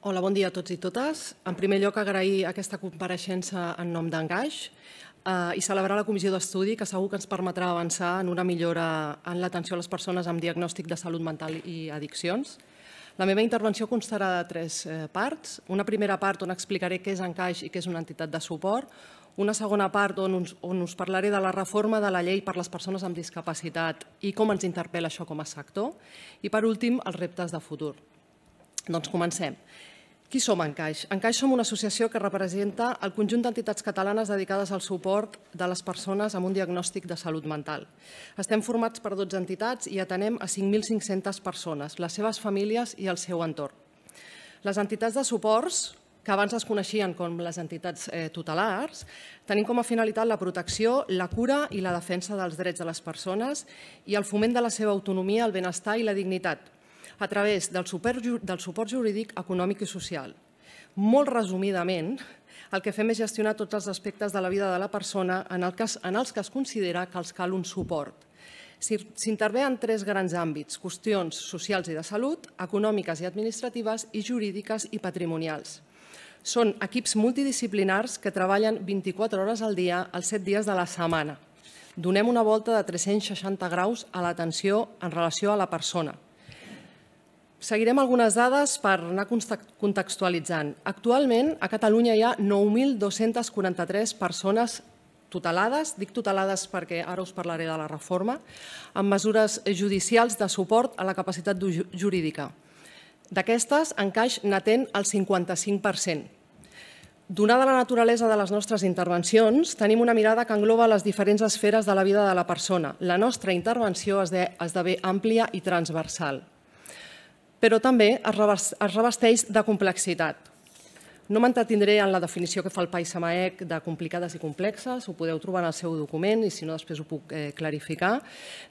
Hola, bon dia a tots i totes. En primer lloc, agrair aquesta compareixença en nom d'Encaix i celebrar la comissió d'estudi que segur que ens permetrà avançar en una millora en l'atenció a les persones amb diagnòstic de salut mental i addiccions. La meva intervenció constarà de 3 parts. Una primera part on explicaré què és Encaix i què és una entitat de suport. Una segona part on us parlaré de la reforma de la llei per a les persones amb discapacitat i com ens interpel·la això com a sector. I per últim, els reptes de futur. Doncs comencem. Qui som Encaix? Encaix som una associació que representa el conjunt d'entitats catalanes dedicades al suport de les persones amb un diagnòstic de salut mental. Estem formats per 12 entitats i atenem a 5.500 persones, les seves famílies i el seu entorn. Les entitats de suports, que abans es coneixien com les entitats tutelars, tenim com a finalitat la protecció, la cura i la defensa dels drets de les persones i el foment de la seva autonomia, el benestar i la dignitat, a través del suport jurídic, econòmic i social. Molt resumidament, el que fem és gestionar tots els aspectes de la vida de la persona en els que es considera que els cal un suport. S'intervé en 3 grans àmbits: qüestions socials i de salut, econòmiques i administratives i jurídiques i patrimonials. Són equips multidisciplinars que treballen 24 hores al dia, els 7 dies de la setmana. Donem una volta de 360 graus a l'atenció en relació a la persona. Seguirem algunes dades per anar contextualitzant. Actualment, a Catalunya hi ha 9.243 persones tutelades, dic tutelades perquè ara us parlaré de la reforma, amb mesures judicials de suport a la capacitat jurídica. D'aquestes, Encaix n'atén el 55%. Donada la naturalesa de les nostres intervencions, tenim una mirada que engloba les diferents esferes de la vida de la persona. La nostra intervenció esdevé àmplia i transversal, però també es revesteix de complexitat. No m'entretindré en la definició que fa el País Samaec de complicades i complexes, ho podeu trobar en el seu document i si no després ho puc clarificar.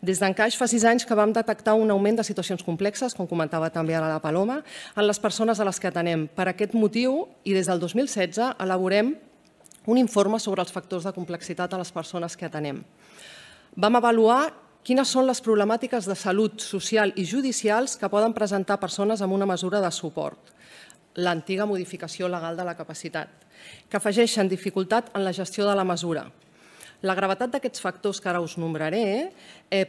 Des d'Encaix fa 6 anys que vam detectar un augment de situacions complexes, com comentava també ara la Paloma, en les persones a les que atenem. Per aquest motiu, i des del 2016, elaborem un informe sobre els factors de complexitat a les persones que atenem. Vam avaluar quines són les problemàtiques de salut social i judicials que poden presentar persones amb una mesura de suport, l'antiga modificació legal de la capacitat, que afegeixen dificultat en la gestió de la mesura. La gravetat d'aquests factors que ara us nombraré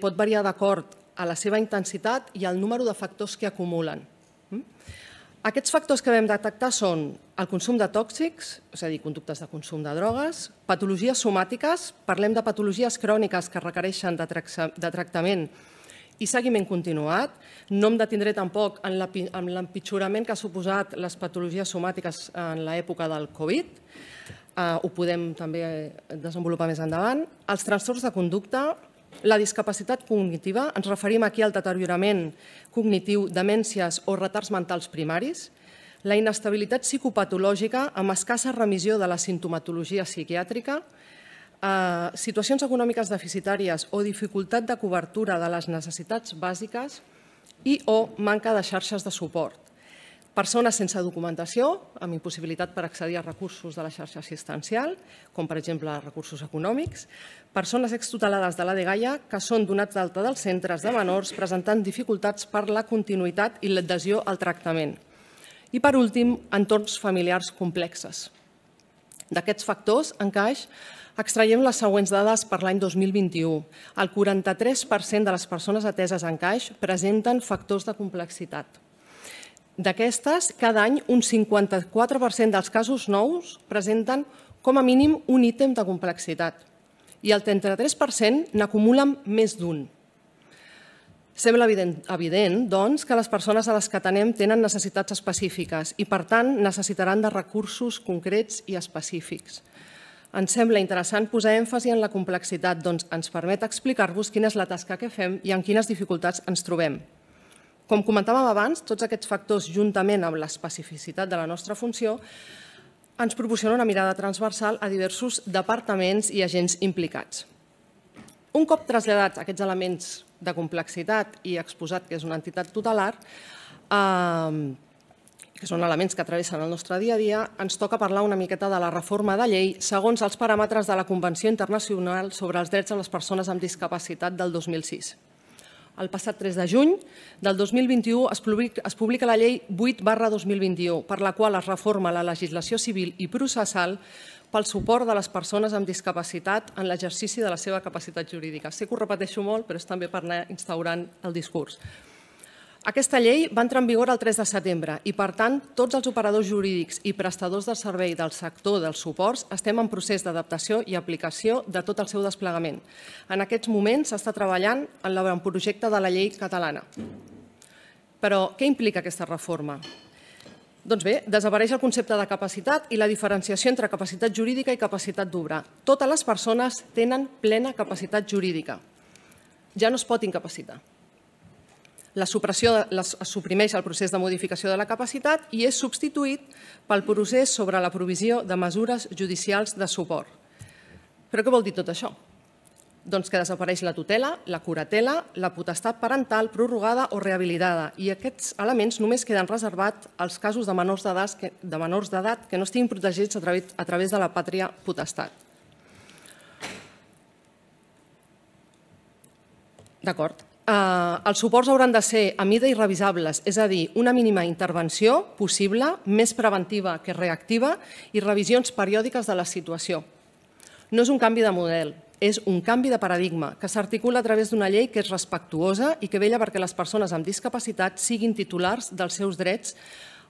pot variar d'acord a la seva intensitat i al número de factors que acumulen. Aquests factors que vam detectar són el consum de tòxics, és a dir, conductes de consum de drogues, patologies somàtiques, parlem de patologies cròniques que requereixen de tractament i seguiment continuat. No em detindré tampoc en l'empitjorament que ha suposat les patologies somàtiques en l'època del Covid. Ho podem també desenvolupar més endavant. Els trastorns de conducta, la discapacitat cognitiva, ens referim aquí al deteriorament cognitiu, demències o retards mentals primaris, la inestabilitat psicopatològica amb escassa remissió de la simptomatologia psiquiàtrica, situacions econòmiques deficitàries o dificultat de cobertura de les necessitats bàsiques i o manca de xarxes de suport. Persones sense documentació, amb impossibilitat per accedir a recursos de la xarxa assistencial, com per exemple recursos econòmics, persones extutelades de la dgaia que són donats d'alta dels centres de menors presentant dificultats per la continuïtat i l'adhesió al tractament. I per últim, entorns familiars complexes. D'aquests factors, Encaix, extraiem les següents dades per l'any 2021. El 43% de les persones ateses a Encaix presenten factors de complexitat. D'aquestes, cada any un 54% dels casos nous presenten com a mínim un ítem de complexitat i el 33% n'acumulen més d'un. Sembla evident, doncs, que les persones a les que atenem tenen necessitats específiques i, per tant, necessitaran de recursos concrets i específics. Ens sembla interessant posar èmfasi en la complexitat, doncs ens permet explicar-vos quina és la tasca que fem i en quines dificultats ens trobem. Com comentàvem abans, tots aquests factors, juntament amb l'especificitat de la nostra funció, ens proporcionen una mirada transversal a diversos departaments i agents implicats. Un cop traslladats aquests elements de complexitat i exposat que és una entitat tutelar, que són elements que travessen el nostre dia a dia, ens toca parlar una miqueta de la reforma de llei segons els paràmetres de la Convenció Internacional sobre els Drets de les Persones amb Discapacitat del 2006. El passat 3 de juny del 2021 es publica la Llei 8/2021, per la qual es reforma la legislació civil i processal pel suport de les persones amb discapacitat en l'exercici de la seva capacitat jurídica. Sé que ho repeteixo molt, però és també per anar instaurant el discurs. Aquesta llei va entrar en vigor el 3 de setembre i, per tant, tots els operadors jurídics i prestadors del servei del sector dels suports estem en procés d'adaptació i aplicació de tot el seu desplegament. En aquests moments s'està treballant en l'avantprojecte de la llei catalana. Però què implica aquesta reforma? Doncs bé, desapareix el concepte de capacitat i la diferenciació entre capacitat jurídica i capacitat d'obrar. Totes les persones tenen plena capacitat jurídica. Ja no es pot incapacitar. Es suprimeix el procés de modificació de la capacitat i és substituït pel procés sobre la provisió de mesures judicials de suport. Però què vol dir tot això? Doncs que desapareix la tutela, la curatela, la potestat parental prorrogada o rehabilitada, i aquests elements només queden reservats als casos de menors d'edat que no estiguin protegits a través de la pàtria potestat. D'acord. Els suports hauran de ser a mida i revisables, és a dir, una mínima intervenció possible, més preventiva que reactiva, i revisions periòdiques de la situació. No és un canvi de model, és un canvi de paradigma que s'articula a través d'una llei que és respectuosa i que vetlla perquè les persones amb discapacitat siguin titulars dels seus drets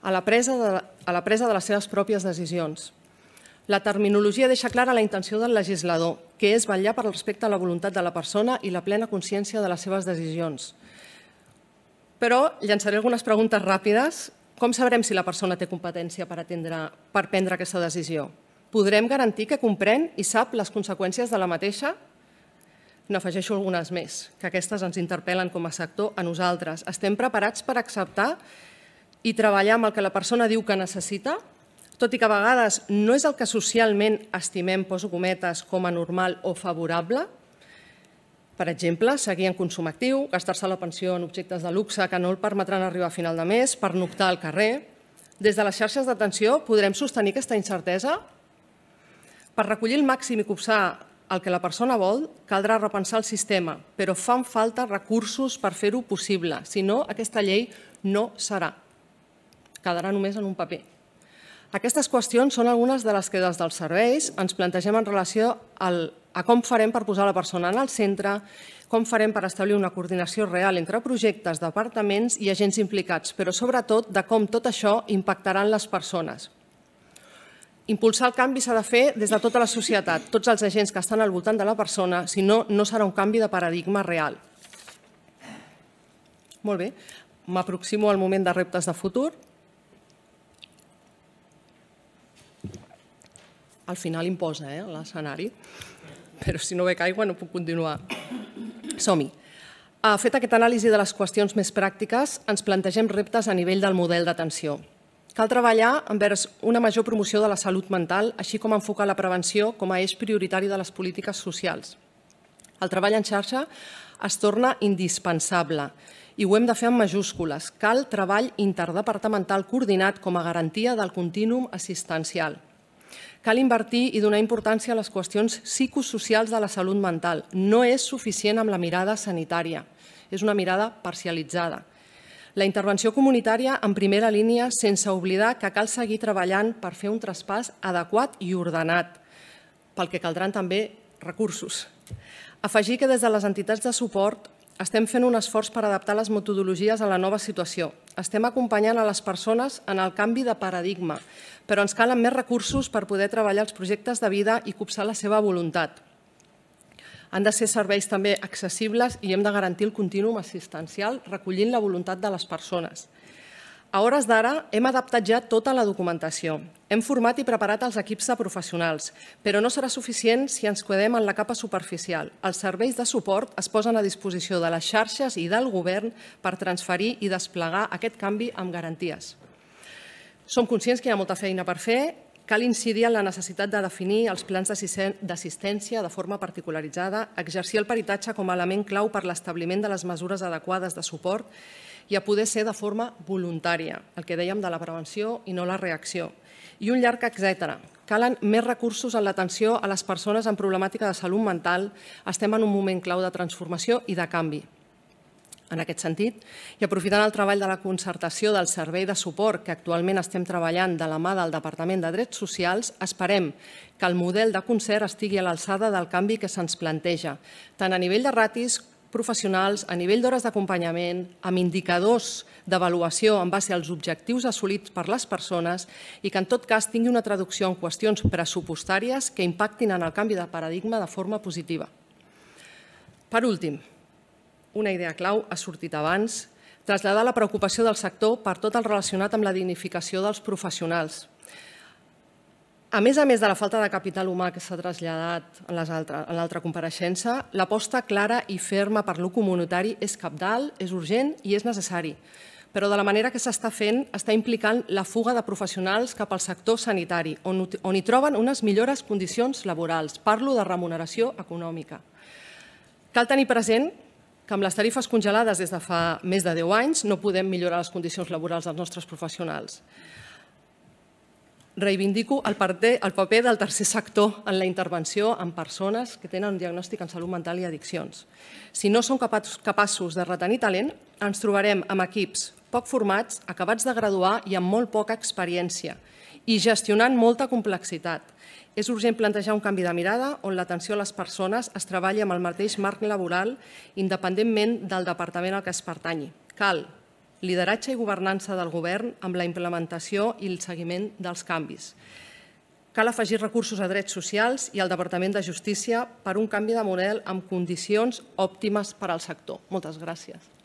a la presa de les seves pròpies decisions. La terminologia deixa clara la intenció del legislador, que és vetllar per respecte a la voluntat de la persona i la plena consciència de les seves decisions. Però llançaré algunes preguntes ràpides. Com sabrem si la persona té competència per prendre aquesta decisió? Podrem garantir que comprèn i sap les conseqüències de la mateixa? N'afegeixo algunes més, que aquestes ens interpel·len com a sector a nosaltres. Estem preparats per acceptar i treballar amb el que la persona diu que necessita? Tot i que a vegades no és el que socialment estimem, poso cometes, com a normal o favorable. Per exemple, seguir en consum actiu, gastar-se la pensió en objectes de luxe que no el permetran arribar a final de mes, pernoctar al carrer. Des de les xarxes d'atenció podrem sostenir aquesta incertesa? Per recollir el màxim i copsar el que la persona vol, caldrà repensar el sistema, però fan falta recursos per fer-ho possible. Si no, aquesta llei no serà. Quedarà només en un paper. Aquestes qüestions són algunes de les que des dels serveis ens plantegem en relació a com farem per posar la persona en el centre, com farem per establir una coordinació real entre projectes, departaments i agents implicats, però sobretot de com tot això impactarà en les persones. Impulsar el canvi s'ha de fer des de tota la societat, tots els agents que estan al voltant de la persona, si no, no serà un canvi de paradigma real. Molt bé, m'aproximo al moment de reptes de futur. Al final imposa l'escenari, però si no bec aigua no puc continuar. Som-hi. Fet aquesta anàlisi de les qüestions més pràctiques, ens plantegem reptes a nivell del model d'atenció. Cal treballar envers una major promoció de la salut mental, així com enfocar la prevenció com a eix prioritari de les polítiques socials. El treball en xarxa es torna indispensable i ho hem de fer amb majúscules. Cal treball interdepartamental coordinat com a garantia del contínuum assistencial. Cal invertir i donar importància a les qüestions psicosocials de la salut mental. No és suficient amb la mirada sanitària, és una mirada parcialitzada. La intervenció comunitària en primera línia, sense oblidar que cal seguir treballant per fer un traspàs adequat i ordenat, pel que caldran també recursos. Afegir que des de les entitats de suport estem fent un esforç per adaptar les metodologies a la nova situació. Estem acompanyant a les persones en el canvi de paradigma, però ens calen més recursos per poder treballar els projectes de vida i copsar la seva voluntat. Han de ser serveis també accessibles i hem de garantir el contínuum assistencial recollint la voluntat de les persones. A hores d'ara hem adaptat ja tota la documentació. Hem format i preparat els equips de professionals, però no serà suficient si ens quedem en la capa superficial. Els serveis de suport es posen a disposició de les xarxes i del govern per transferir i desplegar aquest canvi amb garanties. Som conscients que hi ha molta feina per fer. Cal incidir en la necessitat de definir els plans d'assistència de forma particularitzada, exercir el peritatge com a element clau per l'establiment de les mesures adequades de suport i a poder ser de forma voluntària, el que dèiem de la prevenció i no la reacció. I un llarg etcètera. Calen més recursos en l'atenció a les persones amb problemàtica de salut mental. Estem en un moment clau de transformació i de canvi. en aquest sentit, i aprofitant el treball de la concertació del servei de suport que actualment estem treballant de la mà del Departament de Drets Socials, esperem que el model de concert estigui a l'alçada del canvi que se'ns planteja, tant a nivell de ratis professionals, a nivell d'hores d'acompanyament, amb indicadors d'avaluació en base als objectius assolits per les persones i que en tot cas tingui una traducció en qüestions pressupostàries que impactin en el canvi de paradigma de forma positiva. Per últim, una idea clau ha sortit abans, traslladar la preocupació del sector per tot el relacionat amb la dignificació dels professionals. A més de la falta de capital humà que s'ha traslladat en l'altra compareixença, l'aposta clara i ferma per l'ús comunitari és cabdal, és urgent i és necessari. Però de la manera que s'està fent està implicant la fuga de professionals cap al sector sanitari, on hi troben unes millores condicions laborals. Parlo de remuneració econòmica. Cal tenir present que amb les tarifes congelades des de fa més de 10 anys no podem millorar les condicions laborals dels nostres professionals. Reivindico el paper del tercer sector en la intervenció en persones que tenen un diagnòstic en salut mental i addiccions. Si no som capaços de retenir talent, ens trobarem amb equips poc formats, acabats de graduar i amb molt poca experiència i gestionant molta complexitat. És urgent plantejar un canvi de mirada on l'atenció a les persones es treballi amb el mateix marc laboral independentment del departament al que es pertanyi. Cal lideratge i governança del govern amb la implementació i el seguiment dels canvis. Cal afegir recursos a drets socials i al Departament de Justícia per un canvi de model amb condicions òptimes per al sector. Moltes gràcies.